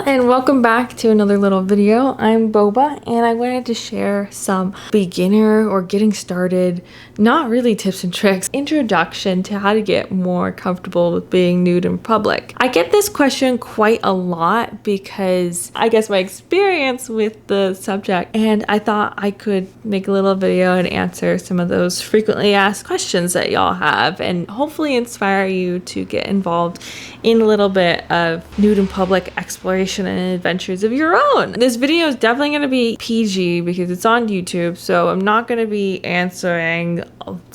and welcome back to another little video. I'm Boba and I wanted to share some beginner or getting started, not really tips and tricks, introduction to how to get more comfortable with being nude in public. I get this question quite a lot because I guess my experience with the subject, and I thought I could make a little video and answer some of those frequently asked questions that y'all have and hopefully inspire you to get involved in a little bit of nude in public exploration and adventures of your own. This video is definitely going to be PG because it's on YouTube, so I'm not going to be answering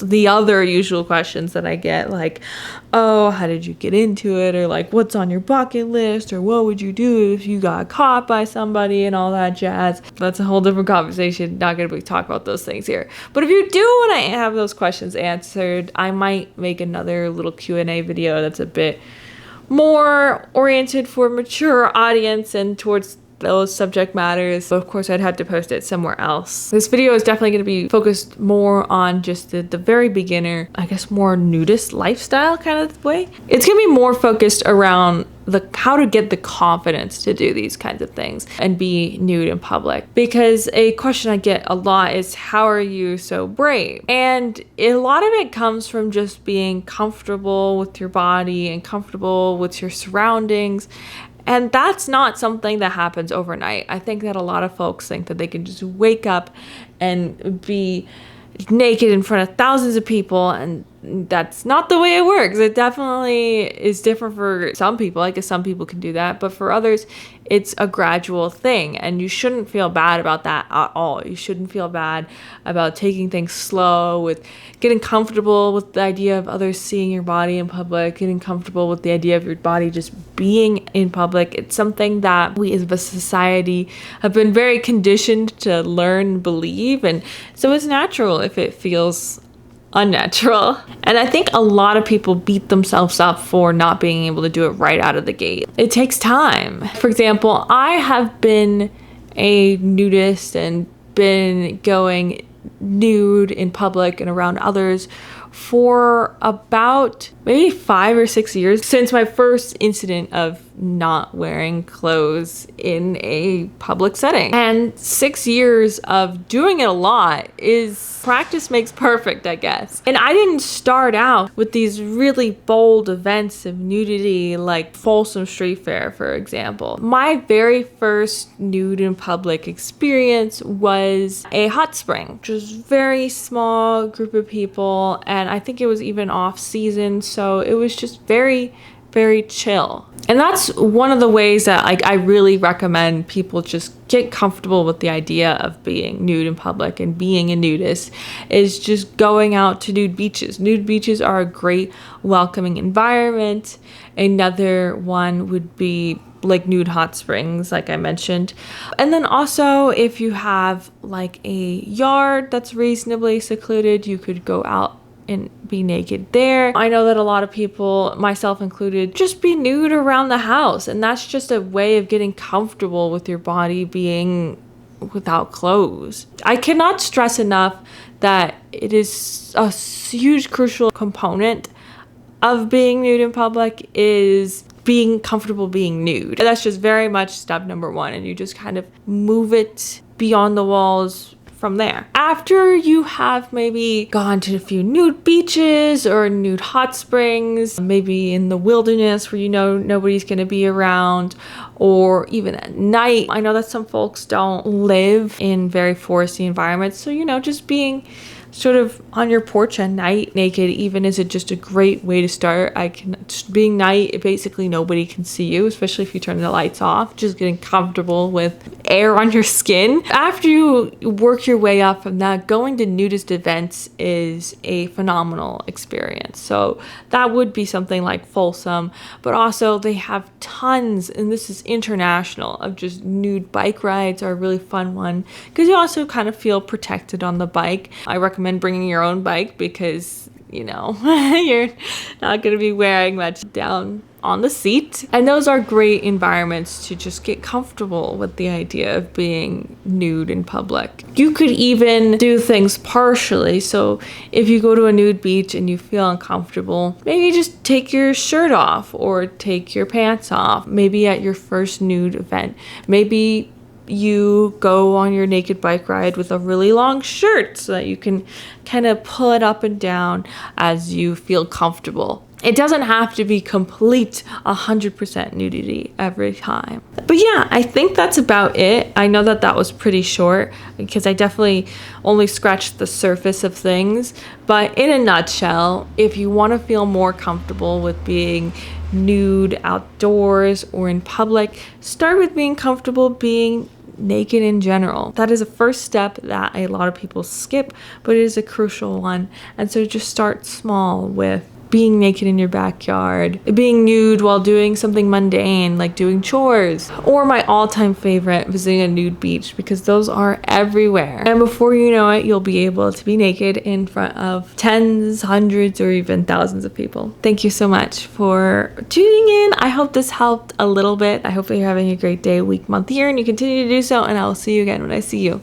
the other usual questions that I get, like, oh, how did you get into it, or like, what's on your bucket list, or what would you do if you got caught by somebody and all that jazz. That's a whole different conversation. Not going to be talking about those things here. But if you do want to have those questions answered, I might make another little Q&A video that's a bit more oriented for mature audience and towards those subject matters. So of course I'd have to post it somewhere else. This video is definitely going to be focused more on just the very beginner, I guess more nudist lifestyle kind of way. It's going to be more focused around how to get the confidence to do these kinds of things and be nude in public. Because a question I get a lot is, how are you so brave? And a lot of it comes from just being comfortable with your body and comfortable with your surroundings. And that's not something that happens overnight. I think that a lot of folks think that they can just wake up and be naked in front of thousands of people, and that's not the way it works. It definitely is different for some people. I guess some people can do that, but for others it's a gradual thing, and you shouldn't feel bad about that at all. You shouldn't feel bad about taking things slow, with getting comfortable with the idea of others seeing your body in public, getting comfortable with the idea of your body just being in public. It's something that we as a society have been very conditioned to learn and believe, and so it's natural if it feels unnatural. And I think a lot of people beat themselves up for not being able to do it right out of the gate. It takes time. For example, I have been a nudist and been going nude in public and around others for about maybe 5 or 6 years, since my first incident of not wearing clothes in a public setting. And 6 years of doing it a lot is practice makes perfect, I guess. And I didn't start out with these really bold events of nudity like Folsom Street Fair, for example. My very first nude in public experience was a hot spring, which was a very small group of people, and I think it was even off season, so it was just very, very chill. And that's one of the ways that I really recommend people just get comfortable with the idea of being nude in public and being a nudist, is just going out to nude beaches. Nude beaches are a great welcoming environment. Another one would be like nude hot springs, like I mentioned. And then also, if you have like a yard that's reasonably secluded, you could go out and be naked there. I know that a lot of people, myself included, just be nude around the house, and that's just a way of getting comfortable with your body being without clothes. I cannot stress enough that it is a huge crucial component of being nude in public is being comfortable being nude. And that's just very much step number one, and you just kind of move it beyond the walls from there. After you have maybe gone to a few nude beaches or nude hot springs, maybe in the wilderness where you know nobody's going to be around, or even at night. I know that some folks don't live in very foresty environments, so just being sort of on your porch at night naked even is just a great way to start. Being night, basically nobody can see you, especially if you turn the lights off. Just getting comfortable with air on your skin. After you work your way up from that, going to nudist events is a phenomenal experience. So that would be something like Folsom, but also they have tons, and this is international, of just nude bike rides are a really fun one because you also kind of feel protected on the bike. I recommend bringing your own bike because you know, you're not going to be wearing much down on the seat. And those are great environments to just get comfortable with the idea of being nude in public. You could even do things partially. So if you go to a nude beach and you feel uncomfortable, maybe just take your shirt off or take your pants off. Maybe at your first nude event, maybe you go on your naked bike ride with a really long shirt so that you can kind of pull it up and down as you feel comfortable. It doesn't have to be complete 100% nudity every time. But yeah, I think that's about it. I know that that was pretty short because I definitely only scratched the surface of things. But in a nutshell, if you want to feel more comfortable with being nude outdoors or in public, start with being comfortable being naked in general. That is a first step that a lot of people skip, but it is a crucial one. And so just start small with being naked in your backyard, being nude while doing something mundane like doing chores, or my all-time favorite, visiting a nude beach, because those are everywhere. And before you know it, you'll be able to be naked in front of tens, hundreds, or even thousands of people. Thank you so much for tuning in. I hope this helped a little bit. I hope that you're having a great day, week, month, year, and you continue to do so, and I will see you again when I see you.